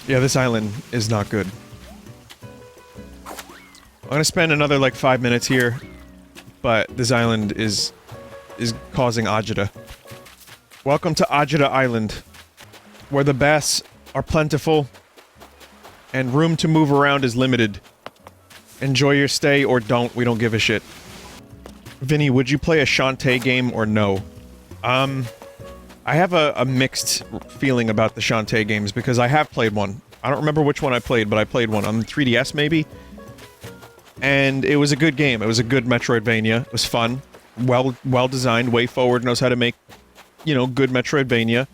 Yeah, this island is not good. I'm gonna spend another, like, 5 minutes here, but this island is causing agita. Welcome to Agita Island, where the bass are plentiful, and room to move around is limited. Enjoy your stay or don't, we don't give a shit. Vinny, would you play a Shantae game or no? I have a mixed feeling about the Shantae games because I have played one. I don't remember which one I played, but I played one on 3DS maybe? And it was a good game. It was a good Metroidvania. It was fun. Well designed. WayForward knows how to make, you know, good Metroidvania.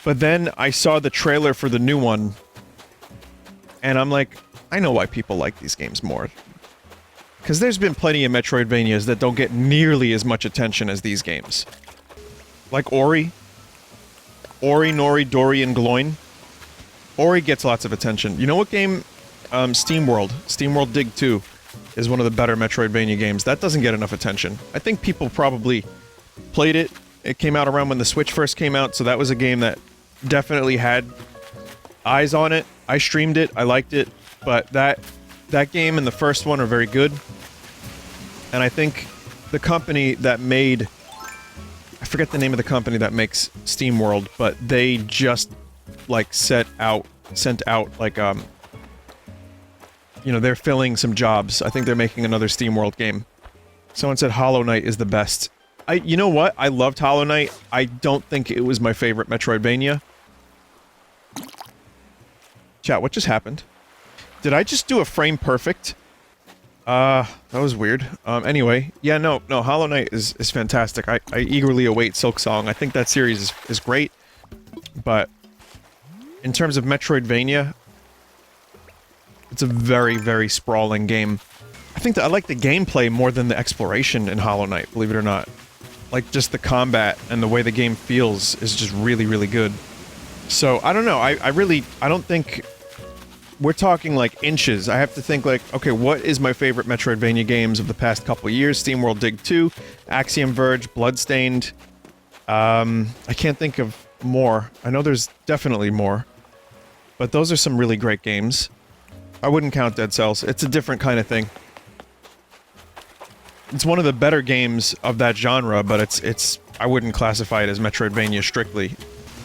But then I saw the trailer for the new one, and I'm like, I know why people like these games more. Because there's been plenty of Metroidvanias that don't get nearly as much attention as these games. Like Ori. Ori, Nori, Dory, and Gloin. Ori gets lots of attention. You know what game? SteamWorld. SteamWorld Dig 2 is one of the better Metroidvania games. That doesn't get enough attention. I think people probably played it. It came out around when the Switch first came out, so that was a game that definitely had eyes on it. I streamed it, I liked it, but that game and the first one are very good. And I think the company that made... I forget the name of the company that makes SteamWorld, but they just, like, sent out, like, you know, they're filling some jobs. I think they're making another SteamWorld game. Someone said Hollow Knight is the best. You know what? I loved Hollow Knight. I don't think it was my favorite Metroidvania. Chat, what just happened? Did I just do a frame perfect? That was weird. Anyway, yeah, no, Hollow Knight is fantastic. I eagerly await Silksong. I think that series is great. But, in terms of Metroidvania, it's a very, very sprawling game. I think that I like the gameplay more than the exploration in Hollow Knight, believe it or not. Like, just the combat and the way the game feels is just really, really good. So, I don't know, I don't think... We're talking, like, inches. I have to think, like, okay, what is my favorite Metroidvania games of the past couple years? SteamWorld Dig 2, Axiom Verge, Bloodstained. I can't think of more. I know there's definitely more. But those are some really great games. I wouldn't count Dead Cells. It's a different kind of thing. It's one of the better games of that genre, but it's... I wouldn't classify it as Metroidvania strictly.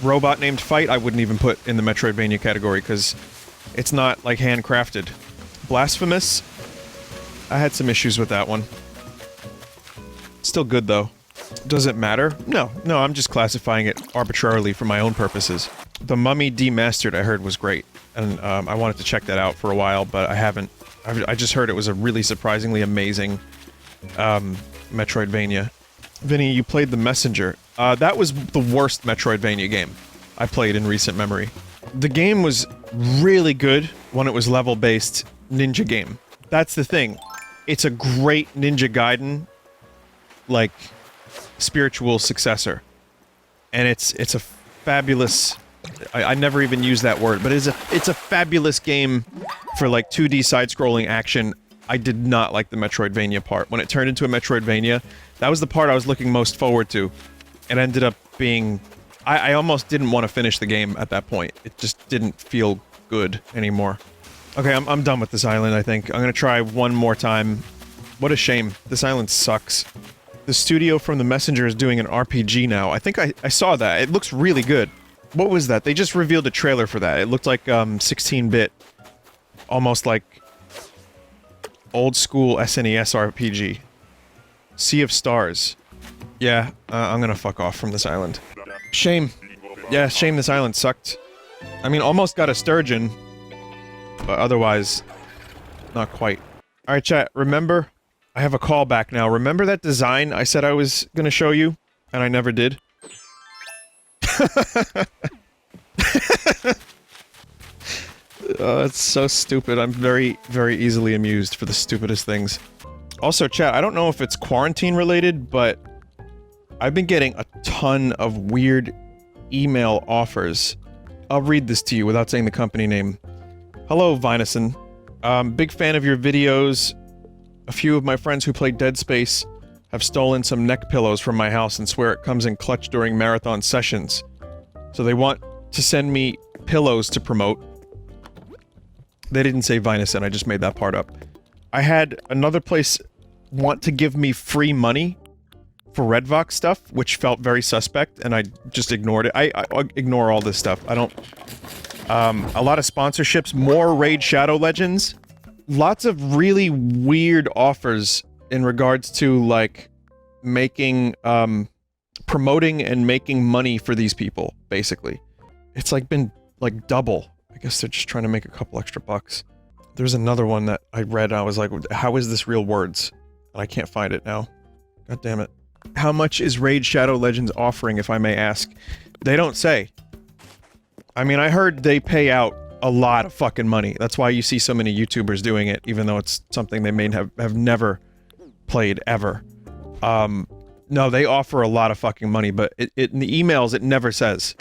Robot Named Fight, I wouldn't even put in the Metroidvania category, because... it's not, like, handcrafted. Blasphemous? I had some issues with that one. Still good, though. Does it matter? No, I'm just classifying it arbitrarily for my own purposes. The Mummy Demastered, I heard, was great. And, I wanted to check that out for a while, but I haven't. I just heard it was a really surprisingly amazing, Metroidvania. Vinny, you played The Messenger. That was the worst Metroidvania game I played in recent memory. The game was really good when it was level-based ninja game. That's the thing. It's a great Ninja Gaiden, like, spiritual successor. And it's a fabulous... I never even used that word, but it's a fabulous game for, like, 2D side-scrolling action. I did not like the Metroidvania part. When it turned into a Metroidvania, that was the part I was looking most forward to. It ended up being... I almost didn't want to finish the game at that point. It just didn't feel good anymore. Okay, I'm done with this island, I think. I'm gonna try one more time. What a shame. This island sucks. The studio from The Messenger is doing an RPG now. I think I saw that. It looks really good. What was that? They just revealed a trailer for that. It looked like, 16-bit. Almost like... old-school SNES RPG. Sea of Stars. Yeah, I'm gonna fuck off from this island. Shame. Yeah, shame this island sucked. I mean, almost got a sturgeon. But otherwise, not quite. Alright, chat, remember? I have a callback now. Remember that design I said I was gonna show you? And I never did? It's so stupid. I'm very, very easily amused for the stupidest things. Also, chat, I don't know if it's quarantine related, but I've been getting a ton of weird email offers. I'll read this to you without saying the company name. Hello, Vinesauce. Big fan of your videos. A few of my friends who play Dead Space have stolen some neck pillows from my house and swear it comes in clutch during marathon sessions. So they want to send me pillows to promote. They didn't say Vinesauce, I just made that part up. I had another place want to give me free money for Redvox stuff, which felt very suspect, and I just ignored it. I ignore all this stuff. I don't... a lot of sponsorships, more Raid Shadow Legends. Lots of really weird offers in regards to, like, making, promoting and making money for these people, basically. It's, like, been, like, double. I guess they're just trying to make a couple extra bucks. There's another one that I read, and I was like, how is this real words? And I can't find it now. God damn it. How much is Raid Shadow Legends offering, if I may ask? They don't say. I mean, I heard they pay out a lot of fucking money. That's why you see so many YouTubers doing it, even though it's something they may have never played, ever. No, they offer a lot of fucking money, but in the emails, it never says.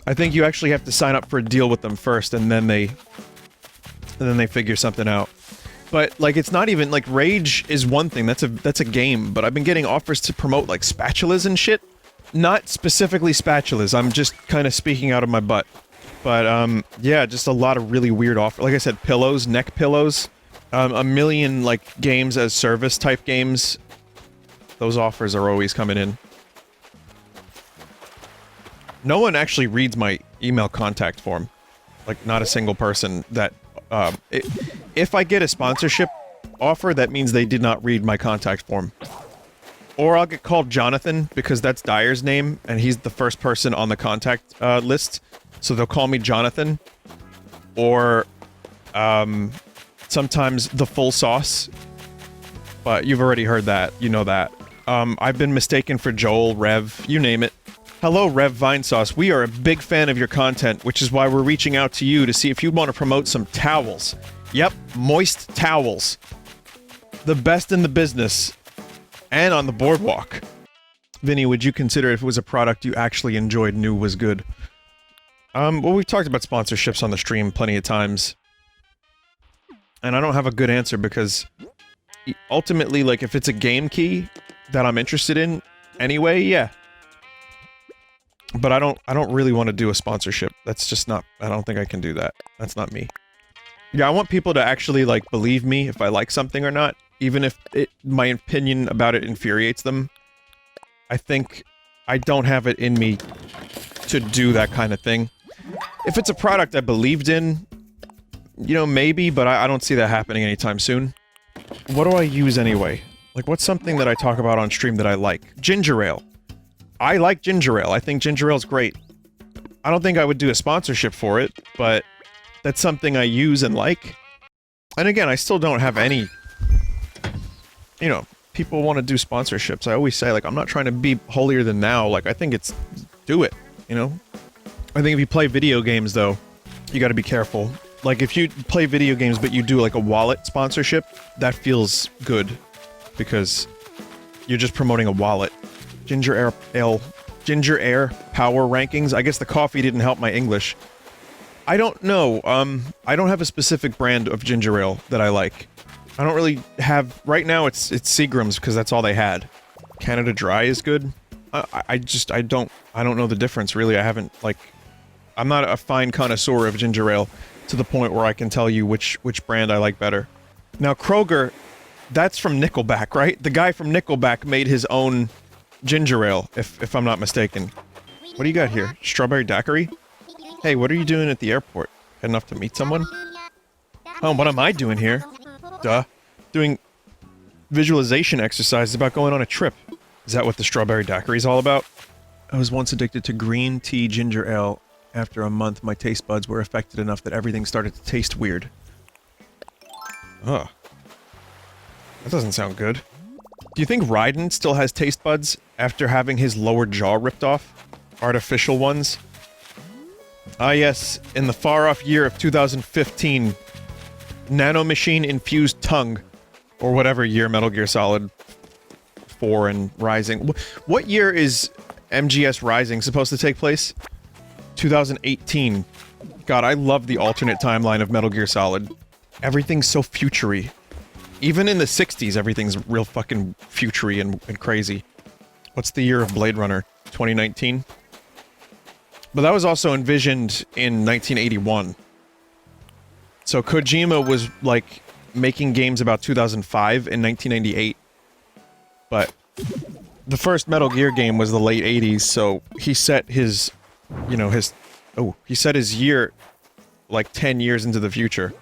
I think you actually have to sign up for a deal with them first, and then they figure something out. But, like, it's not even, like, Rage is one thing, that's a game, but I've been getting offers to promote, like, spatulas and shit. Not specifically spatulas, I'm just kind of speaking out of my butt. But, yeah, just a lot of really weird offers. Like I said, pillows, neck pillows, a million, like, games as service type games. Those offers are always coming in. No one actually reads my email contact form. Like, not a single person that, if I get a sponsorship offer, that means they did not read my contact form. Or I'll get called Jonathan, because that's Dyer's name, and he's the first person on the contact, list. So they'll call me Jonathan. Or, sometimes the full sauce. But you've already heard that, you know that. I've been mistaken for Joel, Rev, you name it. Hello, Rev Vinesauce. We are a big fan of your content, which is why we're reaching out to you to see if you want to promote some towels. Yep, moist towels. The best in the business. And on the boardwalk. Vinny, would you consider if it was a product you actually enjoyed and knew was good? Well, we've talked about sponsorships on the stream plenty of times. And I don't have a good answer because... ultimately, like, if it's a game key that I'm interested in anyway, yeah. But I don't really want to do a sponsorship. That's just not... I don't think I can do that. That's not me. Yeah, I want people to actually, like, believe me if I like something or not. Even if my opinion about it infuriates them. I think I don't have it in me to do that kind of thing. If it's a product I believed in, you know, maybe, but I don't see that happening anytime soon. What do I use anyway? Like, what's something that I talk about on stream that I like? Ginger ale. I like ginger ale. I think ginger ale's great. I don't think I would do a sponsorship for it, but that's something I use and like. And again, I still don't have any... You know, people want to do sponsorships. I always say, like, I'm not trying to be holier than thou. Like, I think it's... do it, you know? I think if you play video games, though, you gotta be careful. Like, if you play video games but you do, like, a wallet sponsorship, that feels good. Because you're just promoting a wallet. Ginger ale power rankings. I guess the coffee didn't help my English. I don't know. I don't have a specific brand of ginger ale that I like. I don't really have... Right now, it's Seagram's, because that's all they had. Canada Dry is good. I don't know the difference, really. I haven't, like... I'm not a fine connoisseur of ginger ale to the point where I can tell you which brand I like better. Now, Kroger, that's from Nickelback, right? The guy from Nickelback made his own ginger ale, if I'm not mistaken. What do you got here? Strawberry daiquiri? Hey, what are you doing at the airport? Heading off to meet someone? Oh, what am I doing here? Duh. Doing visualization exercises about going on a trip. Is that what the strawberry daiquiri is all about? I was once addicted to green tea ginger ale. After a month, my taste buds were affected enough that everything started to taste weird. Ugh. That doesn't sound good. Do you think Raiden still has taste buds after having his lower jaw ripped off? Artificial ones? Ah yes, in the far-off year of 2015, nanomachine-infused tongue, or whatever year Metal Gear Solid 4 and Rising... What year is MGS Rising supposed to take place? 2018. God, I love the alternate timeline of Metal Gear Solid. Everything's so futury. Even in the 60s, everything's real fucking futury and crazy. What's the year of Blade Runner? 2019? But that was also envisioned in 1981. So Kojima was, like, making games about 2005 and 1998. But the first Metal Gear game was the late 80s, so he set his, you know, he set his year, like, 10 years into the future.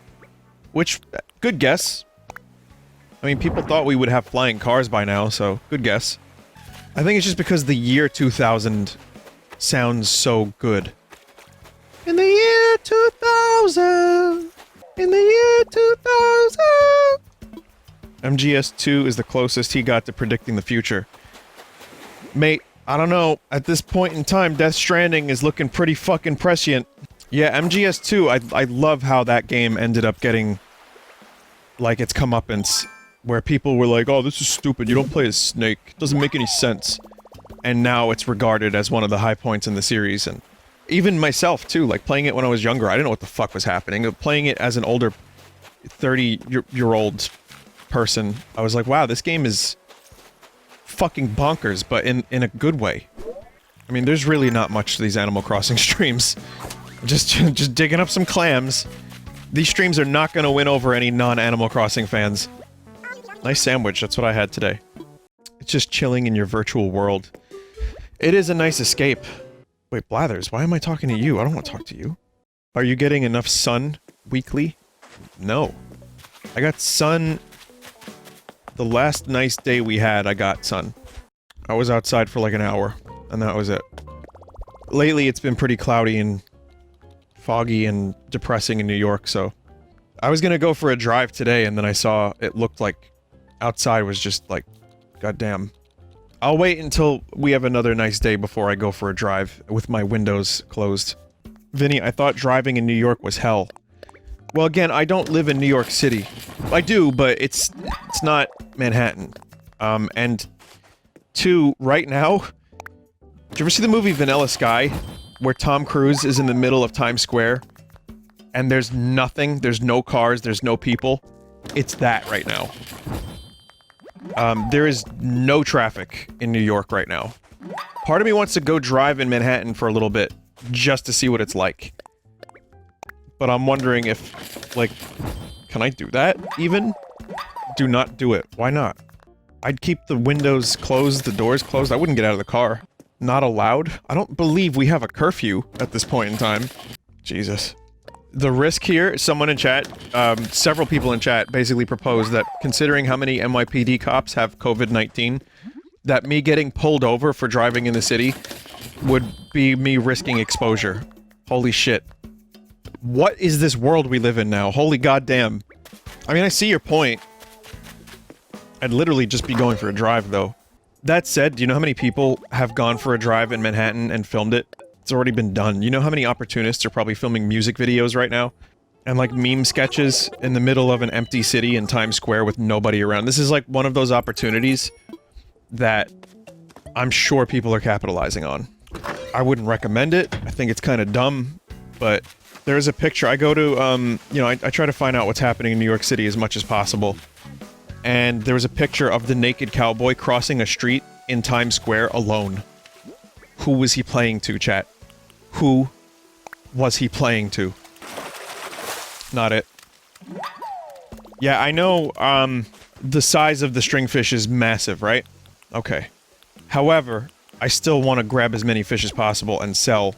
Which, good guess. I mean, people thought we would have flying cars by now, so good guess. I think it's just because the year 2000 sounds so good. In the year 2000! In the year 2000! MGS2 is the closest he got to predicting the future. Mate, I don't know. At this point in time, Death Stranding is looking pretty fucking prescient. Yeah, MGS2, I love how that game ended up getting, like, its comeuppance. Where people were like, oh, this is stupid, you don't play as Snake, it doesn't make any sense. And now it's regarded as one of the high points in the series, and even myself, too, like, playing it when I was younger, I didn't know what the fuck was happening. Playing it as an older 30-year-old person, I was like, wow, this game is fucking bonkers, but in a good way. I mean, there's really not much to these Animal Crossing streams. Just digging up some clams. These streams are not gonna win over any non-Animal Crossing fans. Nice sandwich, that's what I had today. It's just chilling in your virtual world. It is a nice escape. Wait, Blathers, why am I talking to you? I don't want to talk to you. Are you getting enough sun weekly? No. I got sun... The last nice day we had, I got sun. I was outside for like an hour, and that was it. Lately, it's been pretty cloudy and foggy and depressing in New York, so... I was gonna go for a drive today, and then I saw it looked like outside was just like, goddamn. I'll wait until we have another nice day before I go for a drive with my windows closed. Vinny, I thought driving in New York was hell. Well, again, I don't live in New York City. I do, but it's not Manhattan. And two, right now, did you ever see the movie Vanilla Sky? Where Tom Cruise is in the middle of Times Square? And there's nothing, there's no cars, there's no people. It's that right now. There is no traffic in New York right now. Part of me wants to go drive in Manhattan for a little bit, just to see what it's like. But I'm wondering if, like, can I do that, even? Do not do it. Why not? I'd keep the windows closed, the doors closed, I wouldn't get out of the car. Not allowed? I don't believe we have a curfew at this point in time. Jesus. The risk here, someone in chat, several people in chat basically proposed that considering how many NYPD cops have COVID-19, that me getting pulled over for driving in the city would be me risking exposure. Holy shit. What is this world we live in now? Holy goddamn. I mean, I see your point. I'd literally just be going for a drive, though. That said, do you know how many people have gone for a drive in Manhattan and filmed it? It's already been done. You know how many opportunists are probably filming music videos right now? And like meme sketches in the middle of an empty city in Times Square with nobody around. This is like one of those opportunities that I'm sure people are capitalizing on. I wouldn't recommend it. I think it's kind of dumb, but there's a picture. I go to, you know, I try to find out what's happening in New York City as much as possible. And there was a picture of the naked cowboy crossing a street in Times Square alone. Who was he playing to, chat? Who was he playing to? Not it. Yeah, I know, the size of the stringfish is massive, right? Okay. However, I still want to grab as many fish as possible and sell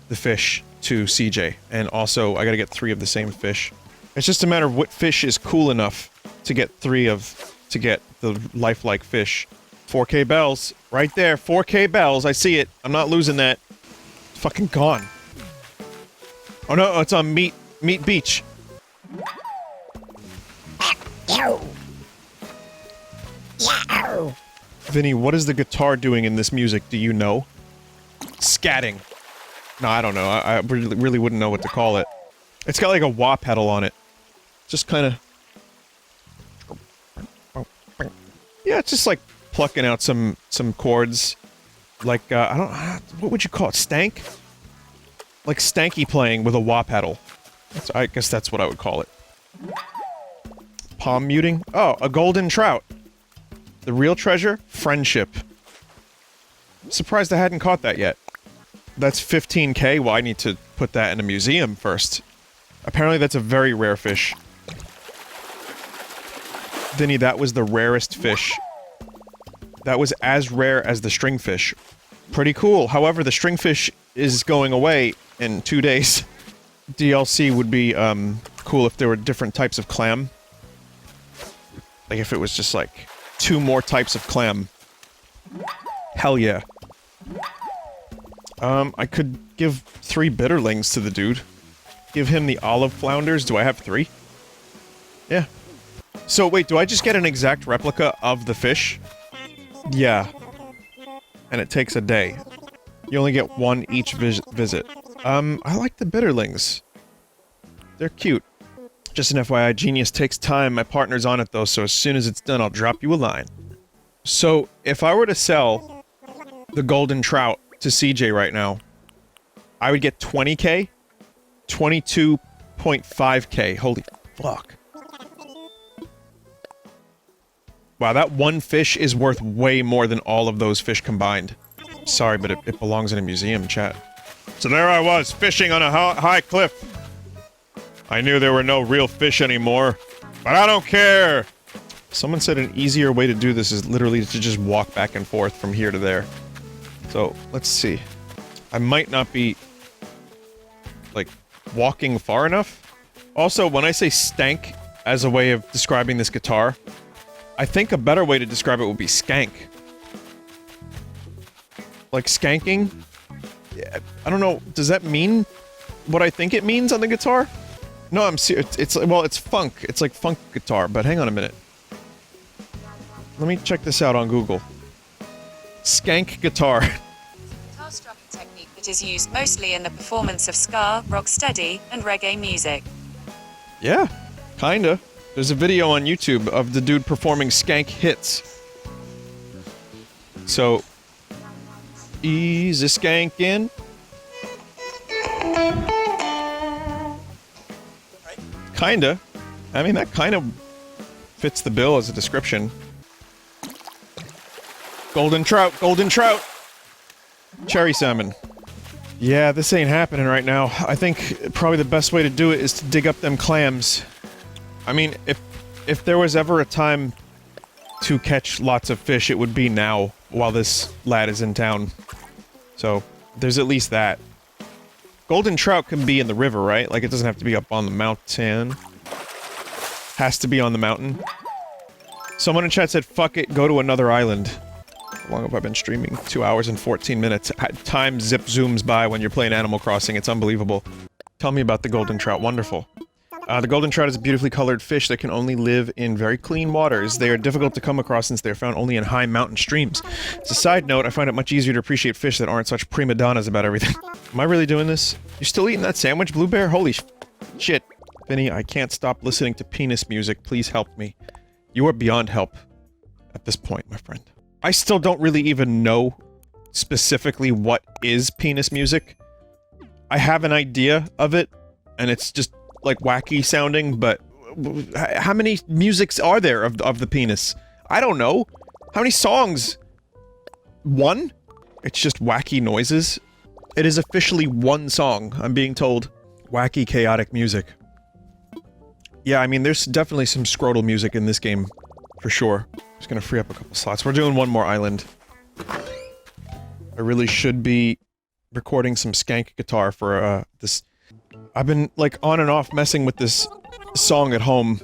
the fish to CJ. And also, I gotta get 3 of the same fish. It's just a matter of what fish is cool enough to get 3 of... to get the lifelike fish. 4K bells. Right there, 4K bells, I see it. I'm not losing that. It's fucking gone. Oh no, it's on Meat Beach. Vinny, what is the guitar doing in this music? Do you know? Scatting. No, I don't know. I really wouldn't know what to call it. It's got like a wah pedal on it. Just kind of... Yeah, it's just like plucking out some chords. Like, I don't... what would you call it? Stank? Like stanky playing with a wah pedal. I guess that's what I would call it. Palm muting? Oh, a golden trout. The real treasure? Friendship. Surprised I hadn't caught that yet. That's 15K? Well, I need to put that in a museum first. Apparently that's a very rare fish. Vinny, that was the rarest fish. That was as rare as the stringfish. Pretty cool. However, the stringfish is going away in 2 days. DLC would be, cool if there were different types of clam. Like if it was just like 2 more types of clam. Hell yeah. I could give 3 bitterlings to the dude. Give him the olive flounders. Do I have 3? Yeah. So wait, do I just get an exact replica of the fish? Yeah. And it takes a day. You only get 1 each visit. I like the bitterlings. They're cute. Just an FYI, Genius takes time. My partner's on it though, so as soon as it's done, I'll drop you a line. So, if I were to sell the golden trout to CJ right now, I would get 20k? 22.5k. Holy fuck. Wow, that one fish is worth way more than all of those fish combined. Sorry, but it belongs in a museum, chat. So there I was, fishing on a high cliff. I knew there were no real fish anymore, but I don't care! Someone said an easier way to do this is literally to just walk back and forth from here to there. So, let's see. I might not be, like, walking far enough. Also, when I say stank as a way of describing this guitar, I think a better way to describe it would be skank. Like skanking? Yeah, I don't know, does that mean what I think it means on the guitar? No, I'm serious. Well, it's funk. It's like funk guitar, but hang on a minute. Let me check this out on Google. Skank guitar. Guitar strumming technique that is used mostly in the performance of ska, rocksteady, and reggae music. Yeah, kinda. There's a video on YouTube of the dude performing skank hits. So, ease a skankin'. Kinda. I mean, that kind of fits the bill as a description. Golden trout, golden trout! Cherry salmon. Yeah, this ain't happening right now. I think probably the best way to do it is to dig up them clams. I mean, if there was ever a time to catch lots of fish, it would be now, while this lad is in town. So, there's at least that. Golden trout can be in the river, right? Like, it doesn't have to be up on the mountain. Has to be on the mountain. Someone in chat said, fuck it, go to another island. How long have I been streaming? 2 hours and 14 minutes. Time zip zooms by when you're playing Animal Crossing. It's unbelievable. Tell me about the golden trout. Wonderful. The golden trout is a beautifully colored fish that can only live in very clean waters. They are difficult to come across since they are found only in high mountain streams. As a side note, I find it much easier to appreciate fish that aren't such prima donnas about everything. Am I really doing this? You still eating that sandwich, Blue Bear? Holy shit. Vinny, I can't stop listening to penis music. Please help me. You are beyond help at this point, my friend. I still don't really even know specifically what is penis music. I have an idea of it, and it's just like wacky sounding, but how many musics are there of the penis? I don't know. How many songs? 1? It's just wacky noises. It is officially 1 song, I'm being told. Wacky, chaotic music. Yeah, I mean, there's definitely some scrotal music in this game, for sure. Just gonna free up a couple slots. We're doing 1 more island. I really should be recording some skank guitar for, this... I've been, like, on and off messing with this song at home,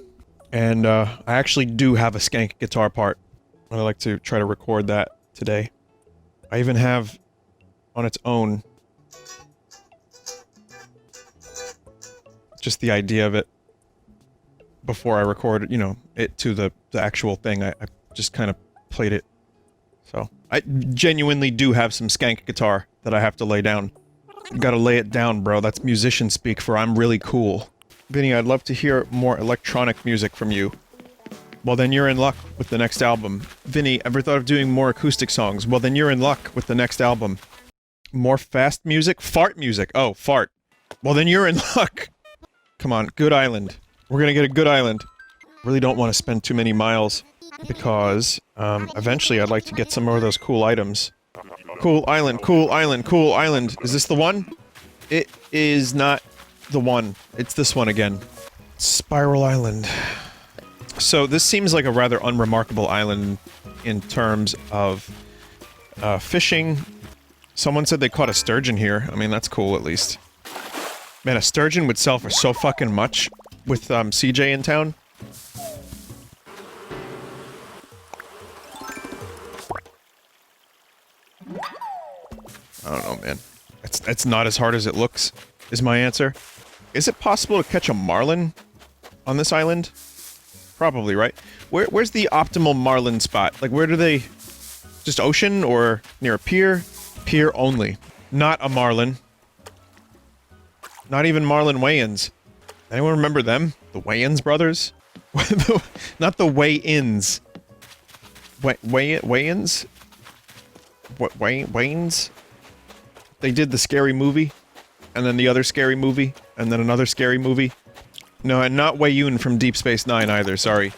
and, I actually do have a skank guitar part. I'd like to try to record that today. I even have, on its own, just the idea of it before I recorded, you know, it to the actual thing. I just kind of played it. So, I genuinely do have some skank guitar that I have to lay down. Gotta lay it down, bro. That's musician speak for I'm really cool. Vinny, I'd love to hear more electronic music from you. Well, then you're in luck with the next album. Vinny, ever thought of doing more acoustic songs? Well, then you're in luck with the next album. More fast music? Fart music. Oh, fart. Well, then you're in luck. Come on, good island. We're gonna get a good island. Really don't want to spend too many miles, because, eventually I'd like to get some more of those cool items. Cool island, cool island, cool island. Is this the one? It is not the one. It's this one again. Spiral Island. So this seems like a rather unremarkable island in terms of fishing. Someone said they caught a sturgeon here. I mean, that's cool at least. Man, a sturgeon would sell for so fucking much with CJ in town. I don't know, man. It's not as hard as it looks, is my answer. Is it possible to catch a marlin on this island? Probably, right? Where's the optimal marlin spot? Like, where do they... Just ocean or near a pier? Pier only. Not a marlin. Not even Marlin Wayans. Anyone remember them? The Wayans brothers? Not the Way-ins. Wayans? What, Wayans? They did the scary movie, and then the other scary movie, and then another scary movie. No, and not Wei-Yun from Deep Space Nine either, sorry.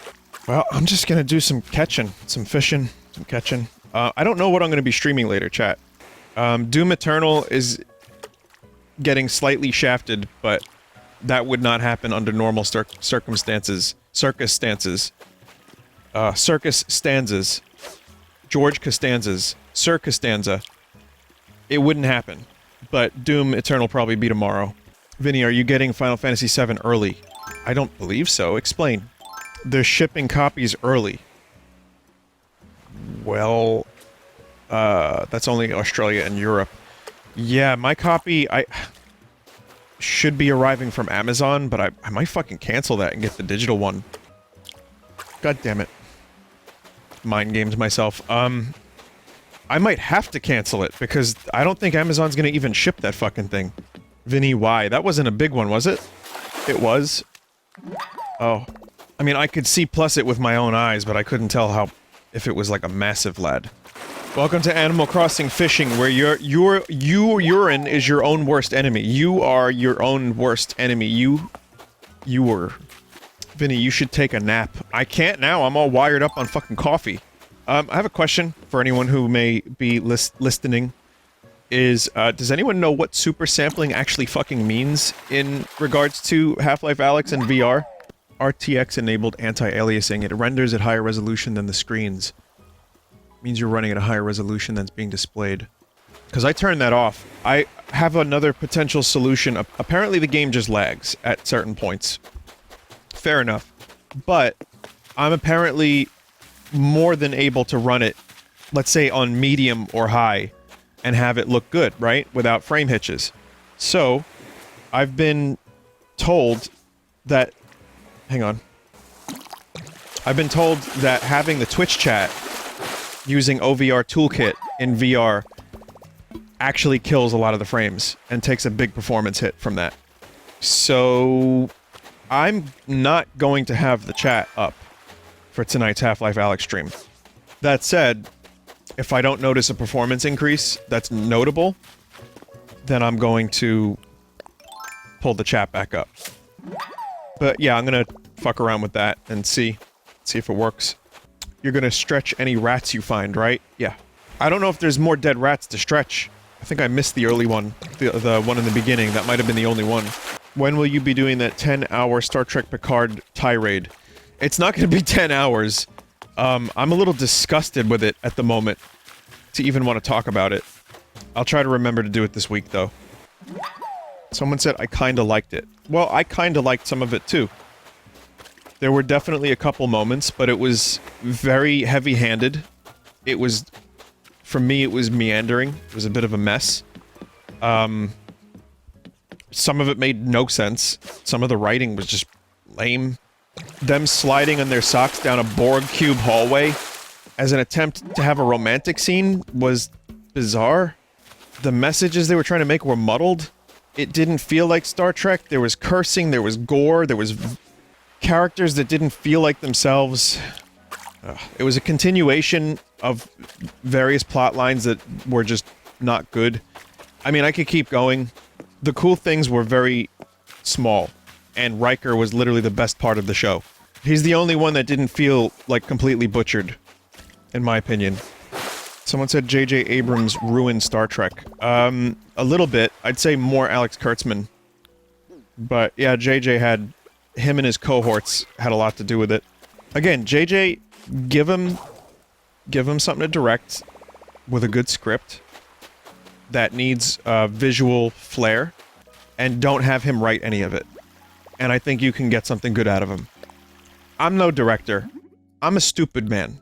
Well, I'm just gonna do some catching, some fishing, some catching. I don't know what I'm gonna be streaming later, chat. Doom Eternal is getting slightly shafted, but that would not happen under normal circumstances. Circus stances. Circus stanzas. George Costanzas. Sir Costanza. It wouldn't happen. But Doom Eternal probably be tomorrow. Vinny, are you getting Final Fantasy VII early? I don't believe so. Explain. They're shipping copies early. Well... that's only Australia and Europe. Yeah, my copy, should be arriving from Amazon, but I might fucking cancel that and get the digital one. God damn it. Mind games myself. I might have to cancel it, because I don't think Amazon's gonna even ship that fucking thing. Vinny, why? That wasn't a big one, was it? It was. Oh. I mean, I could see plus it with my own eyes, but I couldn't tell if it was like a massive lad. Welcome to Animal Crossing Fishing, where your urine is your own worst enemy. You are your own worst enemy. You were. Vinny, you should take a nap. I can't now, I'm all wired up on fucking coffee. I have a question for anyone who may be listening. Does anyone know what super sampling actually fucking means in regards to Half-Life Alyx and VR? RTX-enabled anti-aliasing. It renders at higher resolution than the screens. Means you're running at a higher resolution than's being displayed. Because I turned that off. I have another potential solution. Apparently the game just lags at certain points. Fair enough. But I'm apparently more than able to run it, let's say on medium or high, and have it look good, right? Without frame hitches. So, I've been told that... Hang on. I've been told that having the Twitch chat using OVR Toolkit in VR actually kills a lot of the frames and takes a big performance hit from that. So I'm not going to have the chat up for tonight's Half-Life Alyx stream. That said, if I don't notice a performance increase that's notable, then I'm going to pull the chat back up. But yeah, I'm gonna fuck around with that and see if it works. You're gonna stretch any rats you find, right? Yeah. I don't know if there's more dead rats to stretch. I think I missed the early one. The one in the beginning. That might have been the only one. When will you be doing that 10-hour Star Trek Picard tirade? It's not gonna be 10 hours. I'm a little disgusted with it at the moment to even want to talk about it. I'll try to remember to do it this week, though. Someone said I kinda liked it. Well, I kinda liked some of it, too. There were definitely a couple moments, but it was very heavy-handed. It was... For me, it was meandering. It was a bit of a mess. Some of it made no sense. Some of the writing was just lame. Them sliding on their socks down a Borg cube hallway as an attempt to have a romantic scene was bizarre. The messages they were trying to make were muddled. It didn't feel like Star Trek. There was cursing, there was gore, there was characters that didn't feel like themselves. It was a continuation of various plot lines that were just not good. I mean, I could keep going. The cool things were very small, and Riker was literally the best part of the show. He's the only one that didn't feel, like, completely butchered, in my opinion. Someone said J.J. Abrams ruined Star Trek. A little bit. I'd say more Alex Kurtzman. But yeah, JJ had him and his cohorts had a lot to do with it. Again, JJ, give him something to direct with a good script that needs visual flair, and don't have him write any of it. And I think you can get something good out of him. I'm no director. I'm a stupid man.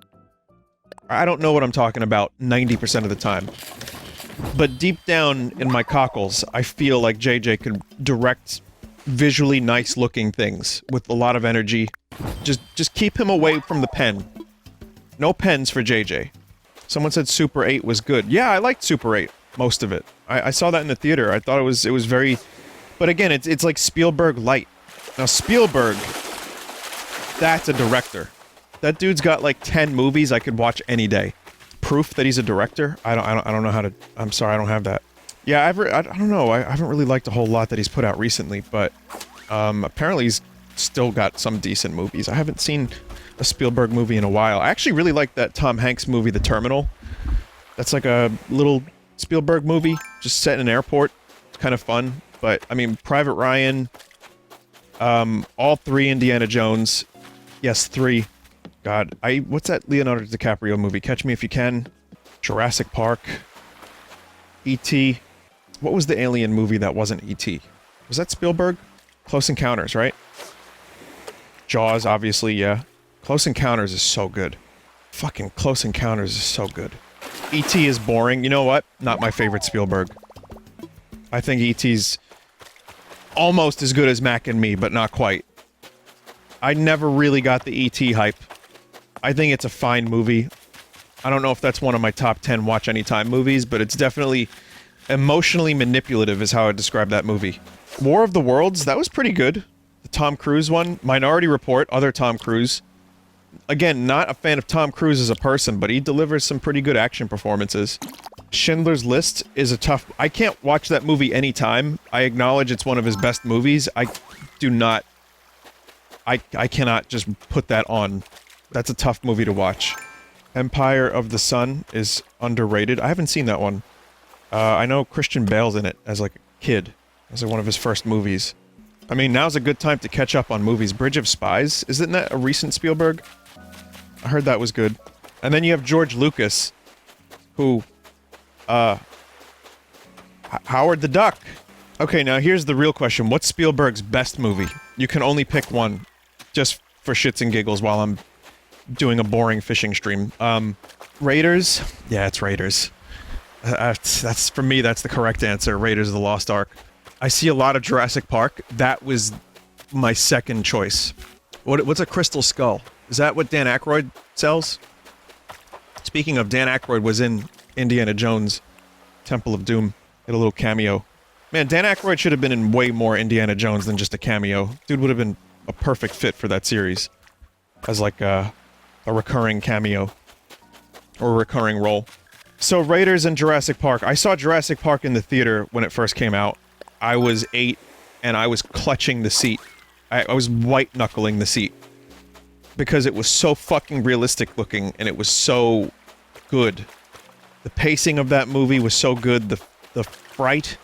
I don't know what I'm talking about 90% of the time. But deep down in my cockles, I feel like JJ could direct visually nice looking things with a lot of energy. Just keep him away from the pen. No pens for JJ. Someone said Super 8 was good. Yeah, I liked Super 8. Most of it. I saw that in the theater. I thought it was very... But again, it's like Spielberg light. Now Spielberg, that's a director. That dude's got like 10 movies I could watch any day. Proof that he's a director? I don't know how to... I'm sorry, I don't have that. Yeah, I don't know. I haven't really liked a whole lot that he's put out recently, but apparently he's still got some decent movies. I haven't seen a Spielberg movie in a while. I actually really like that Tom Hanks movie, The Terminal. That's like a little Spielberg movie, just set in an airport. It's kind of fun, but I mean, Private Ryan, all 3 Indiana Jones. Yes, 3. God, what's that Leonardo DiCaprio movie? Catch Me If You Can. Jurassic Park. E.T. What was the alien movie that wasn't E.T.? Was that Spielberg? Close Encounters, right? Jaws, obviously, yeah. Close Encounters is so good. Fucking Close Encounters is so good. E.T. is boring. You know what? Not my favorite Spielberg. I think E.T.'s almost as good as Mac and Me, but not quite. I never really got the E.T. hype. I think it's a fine movie. I don't know if that's one of my top 10 watch anytime movies, but it's definitely emotionally manipulative is how I describe that movie. War of the Worlds, that was pretty good. The Tom Cruise one. Minority Report, other Tom Cruise. Again, not a fan of Tom Cruise as a person, but he delivers some pretty good action performances. Schindler's List is a tough... I can't watch that movie anytime. I acknowledge it's one of his best movies. I cannot just put that on. That's a tough movie to watch. Empire of the Sun is underrated. I haven't seen that one. I know Christian Bale's in it as like a kid. As like one of his first movies. I mean, now's a good time to catch up on movies. Bridge of Spies, isn't that a recent Spielberg? I heard that was good. And then you have George Lucas, who, Howard the Duck. Okay, now here's the real question. What's Spielberg's best movie? You can only pick one, just for shits and giggles while I'm doing a boring fishing stream. Raiders? Yeah, it's Raiders. That's, for me, that's the correct answer. Raiders of the Lost Ark. I see a lot of Jurassic Park. That was my second choice. What's a crystal skull? Is that what Dan Aykroyd sells? Speaking of, Dan Aykroyd was in Indiana Jones, Temple of Doom. Had a little cameo. Man, Dan Aykroyd should have been in way more Indiana Jones than just a cameo. Dude would have been a perfect fit for that series. As like a recurring cameo. Or a recurring role. So Raiders and Jurassic Park. I saw Jurassic Park in the theater when it first came out. I was 8, and I was clutching the seat. I was white-knuckling the seat. Because it was so fucking realistic looking, and it was so good. The pacing of that movie was so good, the fright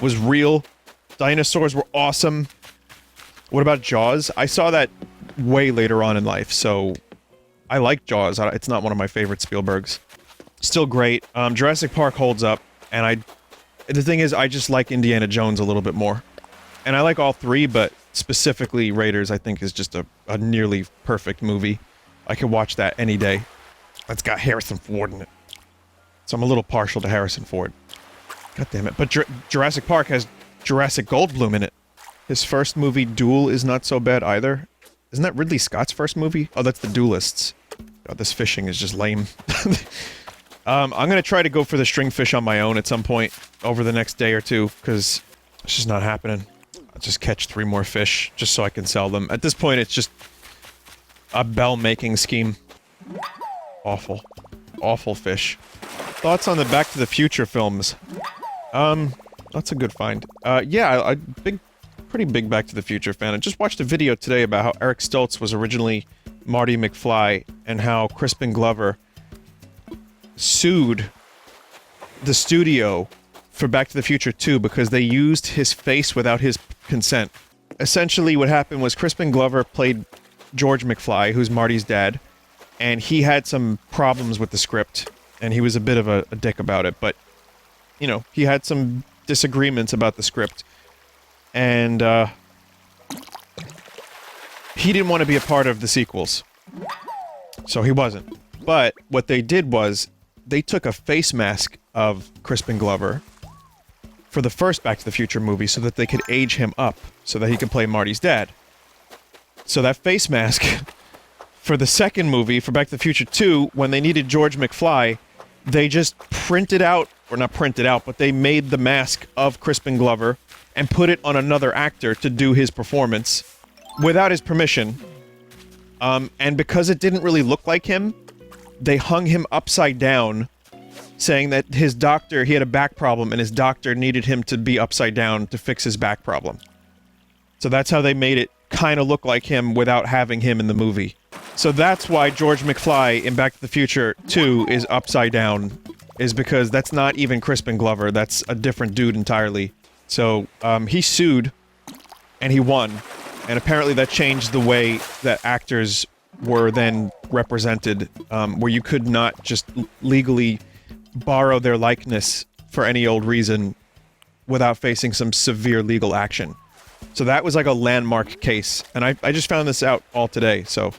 was real. Dinosaurs were awesome. What about Jaws? I saw that way later on in life, so... I like Jaws. It's not one of my favorite Spielbergs. Still great. Jurassic Park holds up, and the thing is, I just like Indiana Jones a little bit more. And I like all 3, but specifically Raiders, I think, is just a nearly perfect movie. I could watch that any day. It's got Harrison Ford in it. So I'm a little partial to Harrison Ford. God damn it. But Jurassic Park has Jurassic Goldblum in it. His first movie, Duel, is not so bad either. Isn't that Ridley Scott's first movie? Oh, that's The Duelists. God, this fishing is just lame. I'm gonna try to go for the stringfish on my own at some point over the next day or two, because it's just not happening. I'll just catch 3 more fish, just so I can sell them. At this point, it's just a bell-making scheme. Awful. Awful fish. Thoughts on the Back to the Future films? That's a good find. Yeah, pretty big Back to the Future fan. I just watched a video today about how Eric Stoltz was originally Marty McFly, and how Crispin Glover sued the studio for Back to the Future 2 because they used his face without his consent. Essentially, what happened was Crispin Glover played George McFly, who's Marty's dad, and he had some problems with the script, and he was a bit of a dick about it, but, you know, he had some disagreements about the script, and, he didn't want to be a part of the sequels. So he wasn't. But what they did was, they took a face mask of Crispin Glover for the first Back to the Future movie so that they could age him up, so that he could play Marty's dad. So that face mask, for the second movie, for Back to the Future 2, when they needed George McFly, they just printed out, or not printed out, but they made the mask of Crispin Glover and put it on another actor to do his performance without his permission. And because it didn't really look like him, they hung him upside down, saying that his doctor, he had a back problem, and his doctor needed him to be upside down to fix his back problem. So that's how they made it kind of look like him without having him in the movie. So that's why George McFly in Back to the Future 2 is upside down, is because that's not even Crispin Glover, that's a different dude entirely. So, he sued, and he won, and apparently that changed the way that actors were then represented, where you could not just legally borrow their likeness for any old reason without facing some severe legal action. So that was like a landmark case, and I just found this out all today, so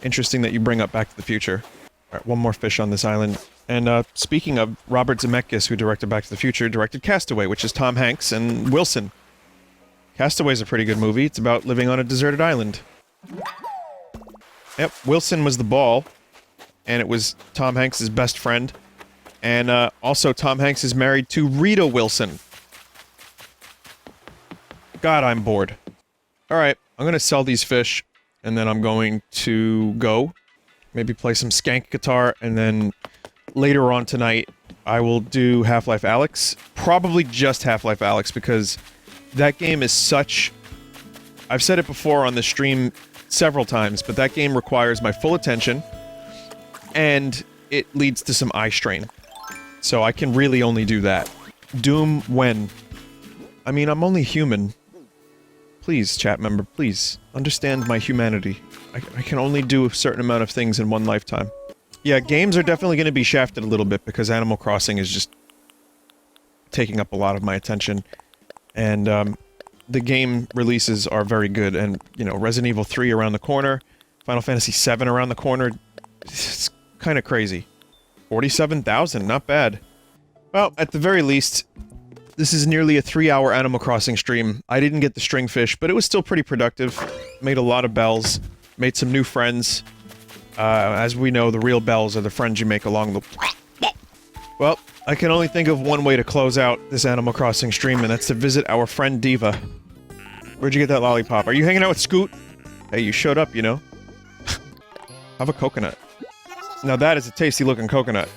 interesting that you bring up Back to the Future. Alright, one more fish on this island. And speaking of, Robert Zemeckis, who directed Back to the Future, directed Castaway, which is Tom Hanks and Wilson. Castaway's a pretty good movie. It's about living on a deserted island. Yep, Wilson was the ball, and it was Tom Hanks' best friend. And also Tom Hanks is married to Rita Wilson. God, I'm bored. Alright, I'm gonna sell these fish, and then I'm going to go. Maybe play some skank guitar, and then later on tonight, I will do Half-Life Alyx. Probably just Half-Life Alyx, because that game is such... I've said it before on the stream several times, but that game requires my full attention, and it leads to some eye strain. So I can really only do that. Doom when? I mean, I'm only human. Please, chat member, please. Understand my humanity. I can only do a certain amount of things in one lifetime. Yeah, games are definitely going to be shafted a little bit because Animal Crossing is just taking up a lot of my attention. And, the game releases are very good, and, you know, Resident Evil 3 around the corner, Final Fantasy 7 around the corner, it's kind of crazy. 47,000, not bad. Well, at the very least, this is nearly a 3-hour Animal Crossing stream. I didn't get the stringfish, but it was still pretty productive. Made a lot of bells, made some new friends. As we know, the real bells are the friends you make along the... Well, I can only think of one way to close out this Animal Crossing stream, and that's to visit our friend Diva. Where'd you get that lollipop? Are you hanging out with Scoot? Hey, you showed up, you know. Have a coconut. Now that is a tasty looking coconut.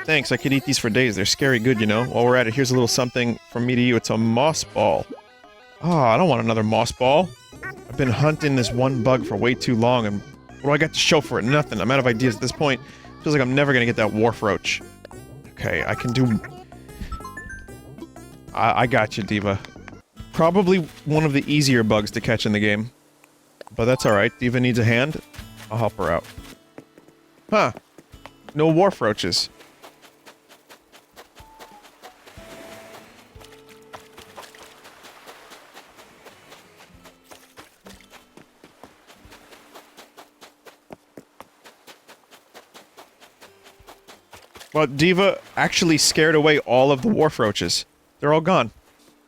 Thanks, I could eat these for days. They're scary good, you know. While we're at it, here's a little something from me to you. It's a moss ball. Oh, I don't want another moss ball. I've been hunting this one bug for way too long, and what do I got to show for it? Nothing. I'm out of ideas at this point. Feels like I'm never gonna get that wharf roach. Okay, I can do... I got you, Diva. Probably one of the easier bugs to catch in the game. But that's alright. Diva needs a hand. I'll help her out. Huh. No wharf roaches. Well, Diva actually scared away all of the wharf roaches. They're all gone.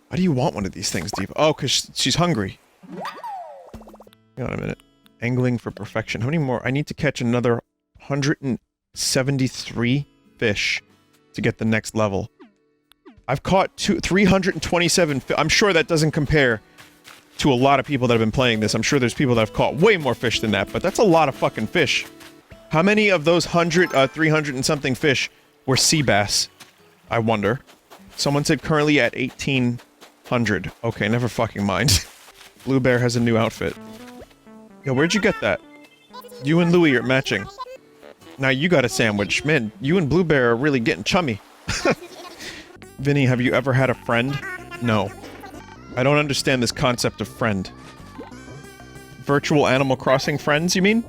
Why do you want one of these things, Diva? Oh, because she's hungry. Hang on a minute. Angling for perfection. How many more? I need to catch another 173 fish to get the next level. I've caught 327 I'm sure that doesn't compare to a lot of people that have been playing this. I'm sure there's people that have caught way more fish than that, but that's a lot of fucking fish. How many of those 300 and something fish were sea bass? I wonder. Someone said currently at 1,800. Okay, never fucking mind. Blue Bear has a new outfit. Yo, where'd you get that? You and Louie are matching. Now you got a sandwich. Man, you and Blue Bear are really getting chummy. Vinny, have you ever had a friend? No. I don't understand this concept of friend. Virtual Animal Crossing friends, you mean?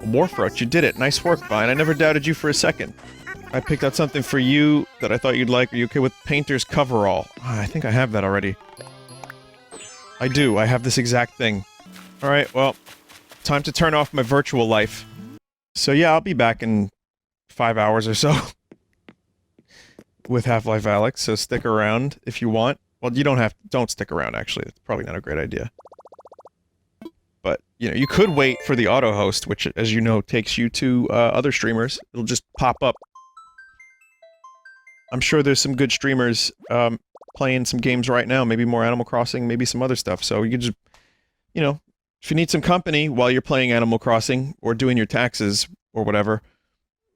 Warfroach, you did it. Nice work, Vine. I never doubted you for a second. I picked out something for you that I thought you'd like. Are you okay with Painter's Coverall? I think I have that already. I do. I have this exact thing. Alright, well, time to turn off my virtual life. So yeah, I'll be back in 5 hours or so. With Half-Life Alyx, so stick around if you want. Well, you don't stick around, actually. It's probably not a great idea. But, you know, you could wait for the auto-host, which, as you know, takes you to, other streamers. It'll just pop up. I'm sure there's some good streamers, playing some games right now. Maybe more Animal Crossing, maybe some other stuff. So you could just, you know, if you need some company while you're playing Animal Crossing, or doing your taxes, or whatever,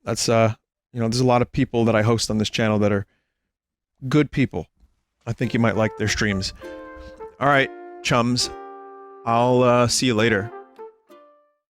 that's, you know, there's a lot of people that I host on this channel that are good people. I think you might like their streams. Alright, chums. I'll, see you later.